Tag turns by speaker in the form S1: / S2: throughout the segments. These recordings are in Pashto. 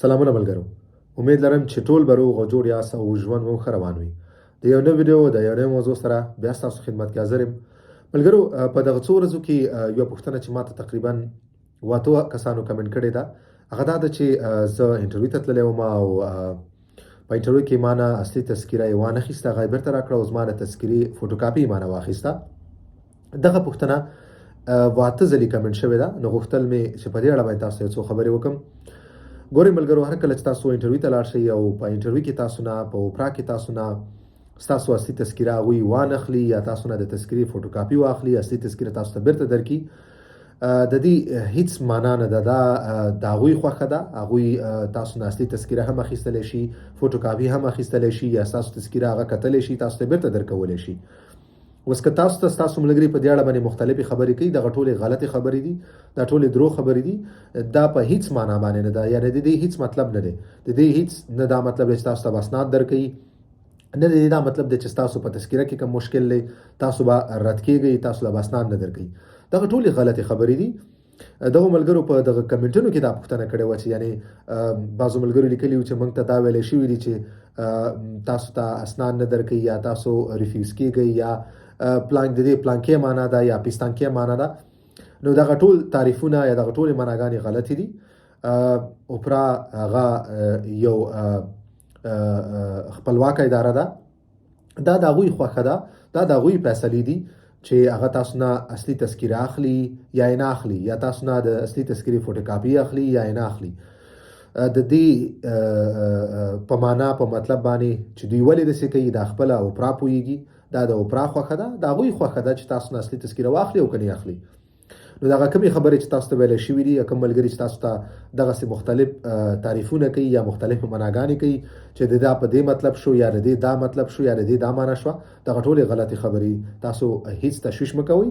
S1: سلامونه ملګرو. امید لرم چې ټول به روغ او جوړ یاست او ژوند مو ښه روان وي. د یو نوې ویډیو د یو نوې موضوع سره بیا ستاسو خدمت کې حاضر یم. ملګرو، په دغه څو ورځو کې یوه پوښتنه چې ماته تقریبا 8 کسانو کمنټ کړې ده، هغه دا ده چې زه انټرویو ته تللی وم او په انټرویو کې ما نه اصلي تذکیره یې وانخیسته، هغه یې بیرته راکړه او زما د تذکیرې فوټوکاپي یې ما نه واخیسته. دغه پوښتنه 8 ځلې کمنټ شوې ده، نو غوښتل مې چې په دې اړه باندې تاسو یو څو خبرې وکړم. ګورئ ملګرو، هر کله چې تاسو انټرویو ته لاړ شئ او په انټرویو کې تاسو نه په اوپرا کې تاسو نه ستاسو اصلي تذکیره هغوی وانخلي یا تاسو نه د تذکیرې فوټوکاپي واخلي، اصلي تذکیره تاسو ته بیرته درکړي، د دې هیڅ معنا نه ده. دا د هغوی خوښه ده. هغوی تاسو نه اصلي تذکیره هم اخیستلی شي، فوټوکاپي هم اخیستلی شي، یا ستاسو تذکیره هغه کتلی شي، تاسو ته بیرته درکولی شي. اوس که تاسو ته ستاسو ملګري په دې اړه باندې مختلفې خبرې کوي، دغه ټولې غلطې خبرې دي، دا ټولې دروغ خبرې دي. دا په هیڅ معنا باندې نه ده، یعنې د دې هیڅ مطلب نه دی. د دې هیڅ نه دا مطلب دی چې تاسو ته به اسناد درکوي، نه د دې دا مطلب دی چې ستاسو په تذکیره کې کوم مشکل دی تاسو به رد کیږئ، تاسو له به اسناد نه درکوي. دغه ټولې غلطې خبرې دي. دغه ملګرو په دغه کمنټونو کې دا پوښتنه کړې وه چې یعنې بعضو ملګرو لیکلي وو چې موږ ته دا ویلی شوي دي چې تاسو ته اسناد نه درکوي، یا تاسو ریفیوز کیږئ، یا د دې پلانکې معنا ده یا پیستانکې معنا ده. نو دغه ټول تعریفونه یا دغه ټولې معناګانې غلطې دي. اوپرا هغه یو خپلواکه اداره ده، دا د هغوی خوښه ده، دا د هغوی فیصلې دي چې هغه تاسو نه اصلي تذکیره اخلي یا یې نه اخلي، یا تاسو نه د اصلي تذکیرې فوټوکاپي اخلي یا یې نه اخلي. د دې په معنا په مطلب باندې چې دوی ولې داسې کوي دا خپله اوپرا پوهیږي. دا د اوپرا خوښه ده، د هغوی خوښه ده چې تاسو نه اصلي تذکیره واخلي او که نه اخلي. نو دغه کومې خبرې چې تاسو ته ویلی شوي دي، یا کوم ملګري چې تاسو ته دغسې مختلف تعریفونه کوي یا مختلف معناګانې کوي چې د دا په دې مطلب شو یا د دې دا مطلب شو یا د دې دا معنا شوه، دغه ټولې غلطې خبرې. تاسو هیڅ تشویش مه کوئ،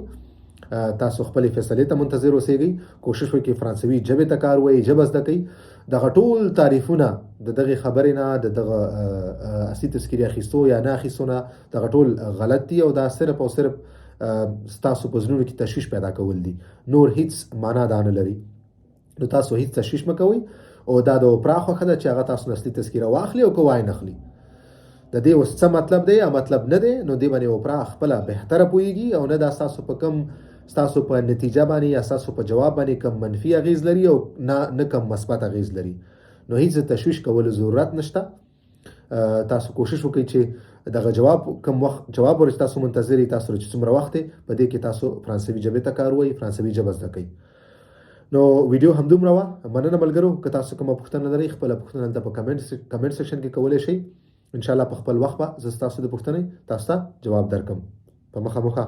S1: تاسو خپلې فیصلې ته منتظر اوسیږئ. کوشش وکړئ فرانسوي ژبې ته کار ووایئ، ژبه زده کړئ. دغه ټول تعریفونه د دغې خبرې نه، د دغه اصلي تذکیرې اخیستو یا نه اخیستو نه، دغه ټول غلط دي او دا صرف او صرف ستاسو په زړونو کې تشویش پیدا کول دي، نور هیڅ معنا دا نه لري. نو تاسو هیڅ تشویش مه کوئ، او دا د اوپرا خوښه ده چې هغه تاسو نه اصلي تذکیره واخلي او که وانخلي. د دې اوس څه مطلب دی یا مطلب نه دی، نو دې باندې اوپرا خپله بهتره پوهیږي، او نه دا ستاسو په کوم ستاسو په نتیجه باندې یا ستاسو په جواب باندې کم منفي اغیز لري او نه کم مثبت اغیز لري. نو هیڅ تشویش کولو ضرورت نشته. تاسو کوشش وکړئ چې دغه کوم وخت جواب ورته تاسو منتظر یې، تاسو چې څومره وخت په دې کې تاسو فرانسوي ژبې ته کار وایي، فرانسوي ژبه زده کوئ. نو ویډیو همدومره وه. مننه ملګرو. که تاسو کومه پوښتنه لرئ، خپله پوښتنه دلته په کمنټ سیکشن کې کولی شئ. انشاءالله په خپل وخت به زه ستاسو د پوښتنې تاسو ته جواب درکړم. په مخه